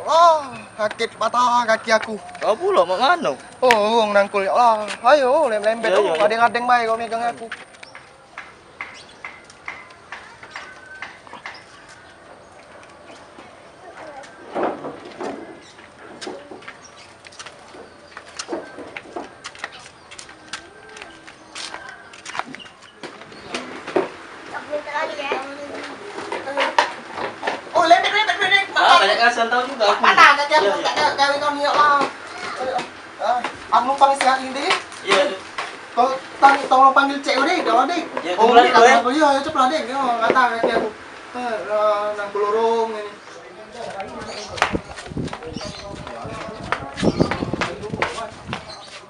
Allah, sakit patah kaki aku. Kau pula mak mano? Oh, nangkul ya Allah. Ayo, lem-lembet. Iya, iya, iya. Adeng-adeng baik kau megang aku. Oh, lembet. Banyak kasih tahu juga aku. Patah kaki aku, tak gawe kau ni ya Allah. Aku numpang istirahat ini. Iya. Kau tolong panggil cek deh, dah deh. Ya, Oh, tunggu deh, dulu, tak boleh, ya cepat deh. Kau kata kaki aku. Nangkul lorong ini.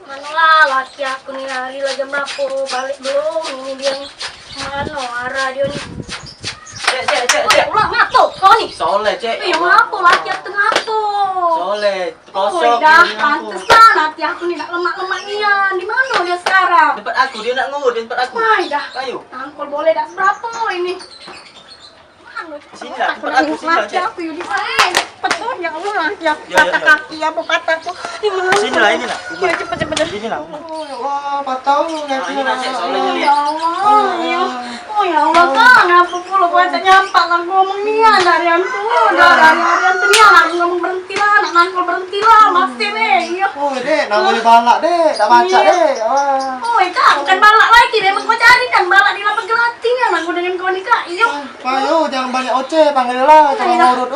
Manolah laki aku nih hari lagi jam berapa balik belum ini dia mana arah dia nih Cek. ulah ngapo kau nih Soleh, Cek. yang ngapo laki aku tuh ngapo Soleh, oh kosong. dah pantesan laki aku nih nak lemak-lemak nian di mana dia sekarang Tempat aku, dia nak ngurus di tempat aku. ay dah Ayo. angkol boleh dah berapa ini Sini lah, tempat aku, sini lah, laki Cek. aku yuk di sana betul ya Allah laki aku Ya, patah ya. kaki apa patah aku di mana Sini lah, ini lah. ya cepet Sini lah. Oh, ya Allah, patah kaki. ini nak cek soalnya Oh lihat. ya Allah, ya. Oh ya Allah kan, apa pula gue tak nyampak lah ngomong nih dari antu, dari antu nih anak ngomong berhenti lah, anak nangkul berhenti lah, masih nih, iya. Oh, dek, nak boleh balak dek, tak baca Iya. dek. Oh kan, bukan balak lagi, memang gue cari kan balak di lapangan gelatin ya, anak gue dengan kau nikah, iya. Ayo, jangan banyak oceh, panggil lah, jangan Iya. ngurut.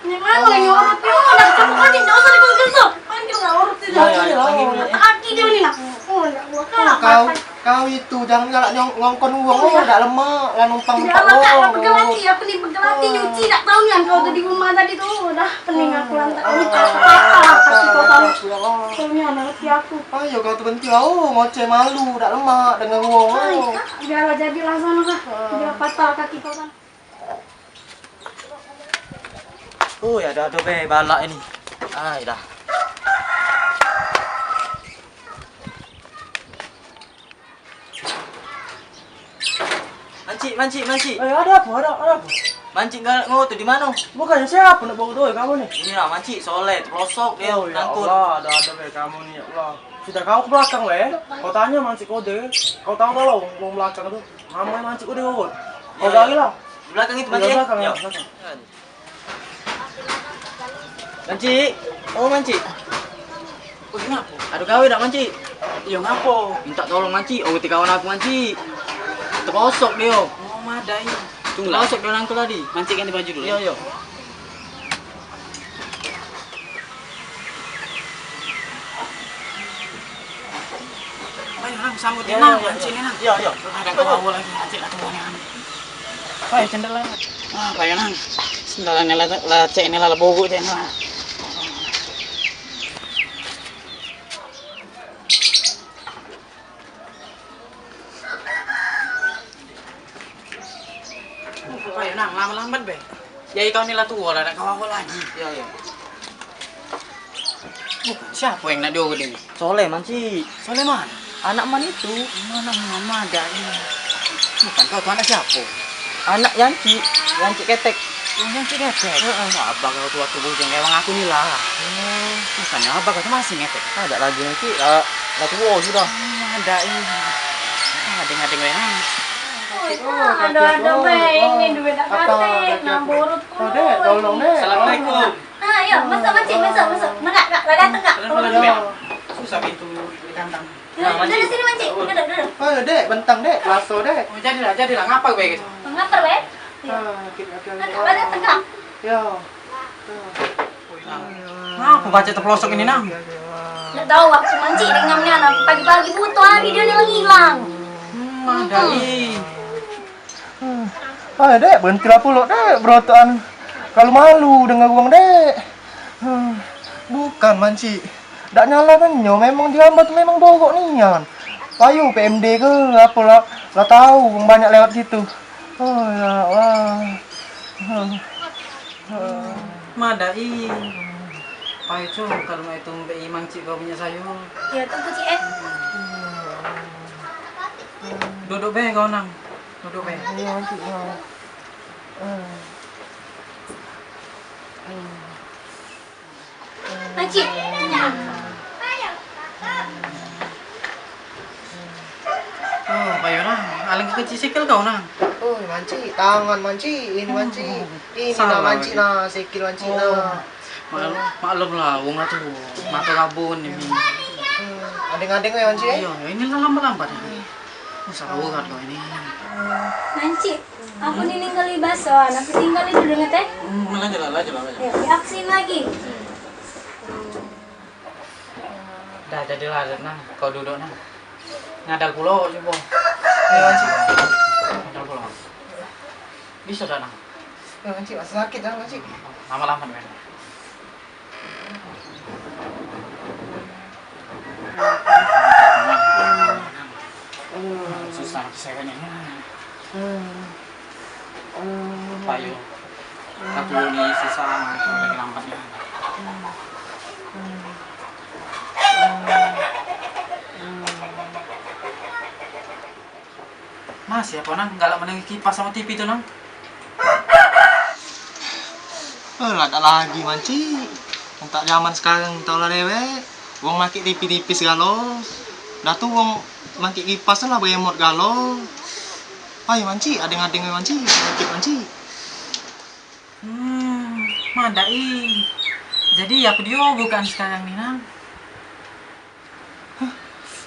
Yang mana yang urut dia, udah cepet kau tidak usah dikunjung, panggil nggak urut dia. Ya, panggil dulu. Kaki dia nih nak. Oh ya Allah kan. Kau itu jangan galak ngongkon uang, oh, dak lemak, lah numpang Udah numpak lah kak, uang. pegelati ya, pening pegelati nyuci, tak tahu nih kau tuh di rumah tadi tuh, udah pening aku lantak ini kaki kau tahu. Soalnya anak laki aku. Ayo kau tuh benci, oh, ngoceh malu, dak lemak dengan uang. Ay, Oh. kak, biarlah jadilah sana kak, biar patah kaki kau kan. Oh, ya dah be balak ini. Ay, dah. Mancik. Ada apa? Mancik galak ngotot di mana? Bukannya siapa nak bawa doa kamu nih? Ini lah mancik soleh, pelosok dia Oh ya nangkut. Allah, ada be kamu nih ya Allah. Sudah kau ke belakang weh. Kau tanya mancik kode. Kau tahu kalau mau belakang itu namanya mancik kode kau. Kau Iya, lagi lah. Di belakang itu Iya, mancik. belakang, Ya. belakang. Mancik. Oh, mancik. Oh, ngapa? Aduh kau dak mancik. Ya ngapa? Minta tolong mancik. Oh, ketika kawan aku mancik. Terpelosok dia. Oh, madai. Tunggulah. Terpelosok dia nangkut tadi. Mancing ganti baju dulu. Iya. Ayo, Nang, sambut Iya, ya, Nang. iya, Mancing ni, Nang. Iya. Ada kau lagi, mancing lah tuan yang. Ayo, cendela. Ah, ayo, Nang. Sendalan ni lah, cek ni lah bobok cek ni lah. Ayo, Nang, lambat-lambat be. Jadi kau ni lah tua lah, nak kau awal lagi. Iya. Bukan siapa yang nak diurut ini? Soleh mancik. Soalnya mana? Anak man itu. Mana mama ada ini? Bukan kau tu anak siapa? Anak Yanci ketek. Oh, yang cik ngepek? Abang kau tua tubuh yang emang aku ni lah. Bukannya abang kau tu masih ngepek? Ada lagi nanti lah tua sudah. Ada ini. Adeng-adeng weh. Ada be ini duit tak kate, ngaburut. Oh, dek, tolong dek. Assalamualaikum. Ah, ya, masuk mancing, masuk. Nak, lah datang kak. Susah pintu di kandang. Duduk sini mancing, duduk. Ayo dek, bentang dek, lasso dek. Oh, jadilah ngapa gue guys? Ngapar be? Kita Lah datang kak. Ya. Ngapa baca terpelosok ini nang? Nggak tahu waktu mancing dengannya anak pagi-pagi butuh hari dia nih hilang. Ada ini. Ayo dek, berhentilah pula dek, berotokan. Kalau malu dengan uang dek. Bukan manci. Dak nyala kan nyo, memang dihambat memang bogok nian. Ayo PMD ke apalah, lah tahu banyak lewat situ. Oh ya Allah. Madai. Ayo cu, kalau mau itu mbak mancing kau punya sayur. Ya tunggu Cik Duduk be kau nang. Duduk be. Iya manci. Makcik. Oh, payo nang. Aling kecisikil kau nang. Oh, manci, tangan manci, ini manci. Ini Salah nah manci lagi. nah, sikil manci nah. Maklum lah, wong lah tuh mata kabun ini. Adeng-adeng ya manci. Iya, ini lah lambat-lambat ini. Salah urat kau ini. Mancik, aku ninggali bason, aku tinggalin dulu nge teh. Lanjut lah. Ayo, diaksin lagi. Dah jadilah nang, kau duduk nang. Ngadal pulau coba. Ya manci. Ngadal pulau. Bisa dah nang. Ya manci, masih sakit dah manci. Lama-lama men. Susah kesehatan ini. Payo. Aku ini susah lagi lambatnya. Mas ya, nang galak menengok kipas sama TV itu nang. Lah ada lagi manci. Tak zaman sekarang tau lah dewek. Wong maki tipis-tipis galo. Dah tuh wong maki kipas lah remote galo. Ayo manci, adeng-adeng manci, sakit manci. Mandai. Jadi aku dia bukan sekarang nih nang.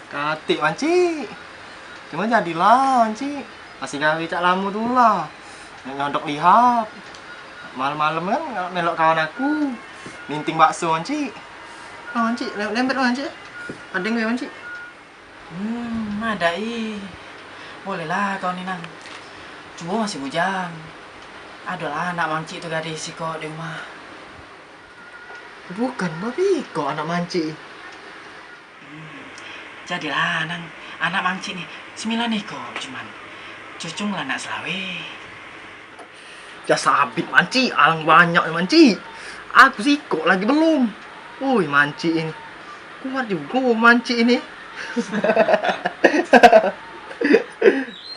Katik manci. Cuma jadilah manci. Masih gawe cak lamu dulu lah. Nyodok lihap. Malam-malam kan melok kawan aku. Ninting bakso manci. Oh manci, lembet manci. Adeng ya manci. Madai. Bolehlah kau nih nang. Coba masih bujang. Adalah anak manci itu gadis si kok di rumah. Bukan babi, kok anak manci. Jadilah nang, anak manci nih 9 nih kok cuman. Cucung lah anak selawe. Ya sabit manci, alang banyak ya manci. Aku sih kok lagi belum. Woi manci ini. Kuat juga manci ini.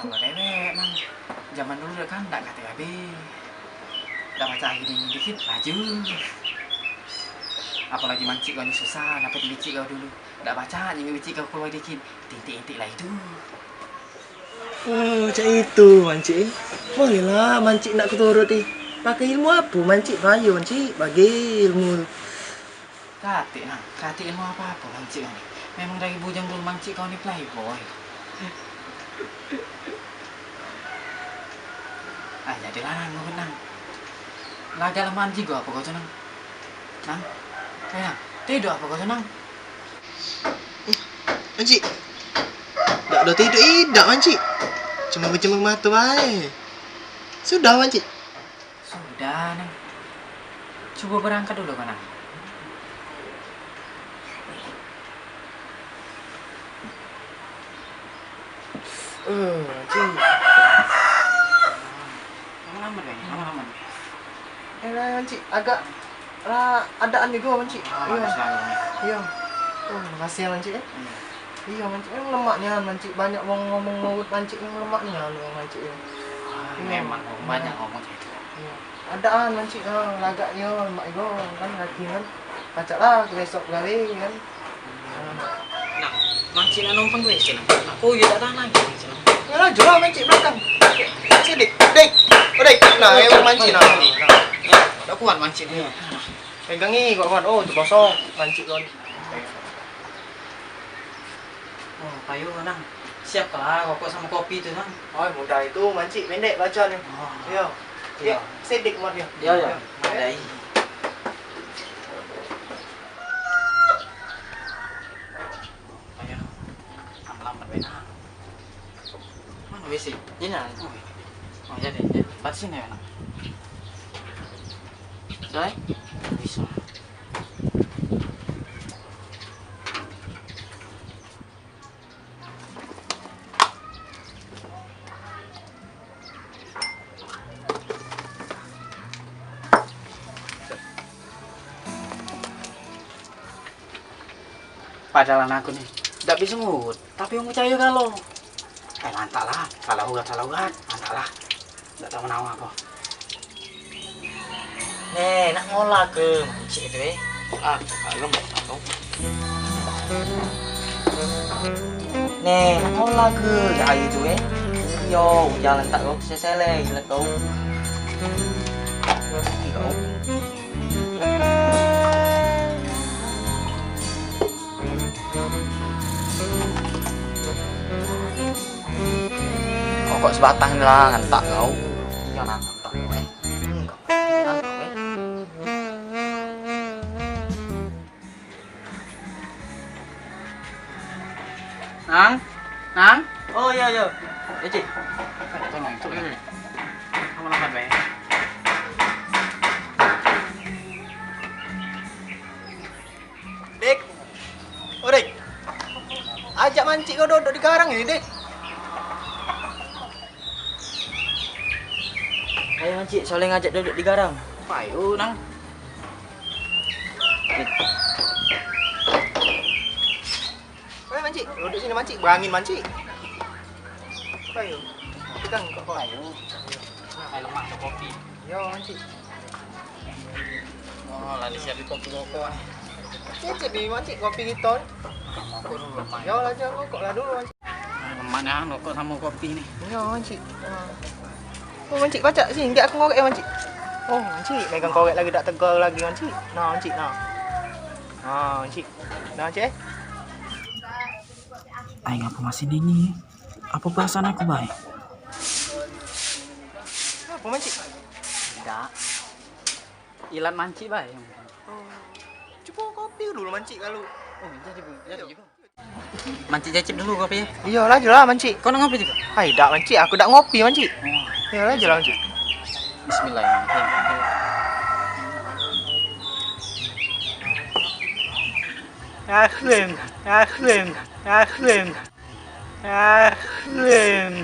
Kalau dewek nang, zaman dulu kan nggak kata gabe. Udah baca gini dikit laju. Apalagi manci kau ini susah, dapat bicik kau dulu. Udah baca nih bicik kau keluar dikit, tintik-tintik lah itu. Oh, cak itu manci. Boleh lah manci nak kuturuti. Pakai ilmu apa manci? Bayu manci, bagi ilmu. Kati nang, kati ilmu apa manci kau ini. Memang dari bujang dulu manci kau ini playboy. Jadilah nang, gue nang. Laga leman juga apa kau tuh nang? Nang, nang, tidur apa kau tuh nang? Manci. Tak ada tidur idak manci. Cuma bercemung mata baik. Sudah manci. Sudah nang. Coba berangkat dulu kan nang. Manci. Lama-lama deh, lama-lama. Manci, agak adaan juga manci. Iya. Iya. Oh, makasih ya manci ya. Iya manci, yang lemaknya manci banyak ngomong ngomong manci yang lemaknya manci ya. Memang banyak ngomong gitu. Iya. Adaan manci, lagaknya lemak itu kan lagi kan. Pacak lah besok gawe kan. Nah, manci nak numpang gue sih. Aku ya tak tahan lagi. Ya lah, jual manci belakang. Sidik, dek. Oh, dek. Nah, yang manci nah. Tak kuat manci ni. Pegangi kawan. Oh, itu kosong manci kawan. Oh, payu nang. Siap lah rokok sama kopi tu nang. Oh, mudah itu manci pendek baca nih. Iya. Iya. Sidik mat dia. Ya. Madai. Payu. Lambat benar. Mana WC? Ini nang. Oh, jadi. Bat sini ya nang. Dah. Bisa. Padahal aku nih, tidak bisa ngut, tapi yang percaya kalau. Mantap lah, salah urat, mantap lah. Tidak tahu nama apa. Nih, nak ngolah ke mancik itu belum tahu. Nè, nó là cứ dài tụi ấy. Yo, giờ lần tao xe lên là cậu. Cậu. Kok sebatang lah ngantak kau. Iya ngantak kau. Nang. Oh iya iya. Ya Cik. Tolong itu ya. Kamu lambat be. Dik. Oh, Dik. Ajak mancing kau duduk di karang ini, Dik. Ayo Cik, soalnya ngajak duduk di garang. Ayo nang. Ayo mancing, duduk sini mancing, berangin mancing. Ayo. Pegang kok. Ayo. Ayo lemak ke kopi. Yo mancing. Oh, lah disiapin kopi rokok. Cicip di mancing kopi kita. Rokok dulu lemak. Yo lah jangan kok lah dulu mancing. Lemaknya rokok sama kopi nih. Yo mancing. Oh mancing baca sini, enggak aku ngorek ya mancing. Oh mancing, megang korek lagi tak tegar lagi mancing. Nah mancing, nah. Nah mancing. Nah mancing. Ay, ngapa masih dini? Apa perasaan aku baik? Apa mancing? Enggak. Ilan manci bay. Coba kopi dulu mancing kalau. Oh, jadi juga. Manci cicip dulu kopi ya. Iyalah jelah mancing. Kau nak ngopi juga? Hai dak mancing, aku dak ngopi mancing. Oh, Iyalah jelah mancing. bismillahirrahmanirrahim. Akhlim, akhlim, akhlim, akhlim.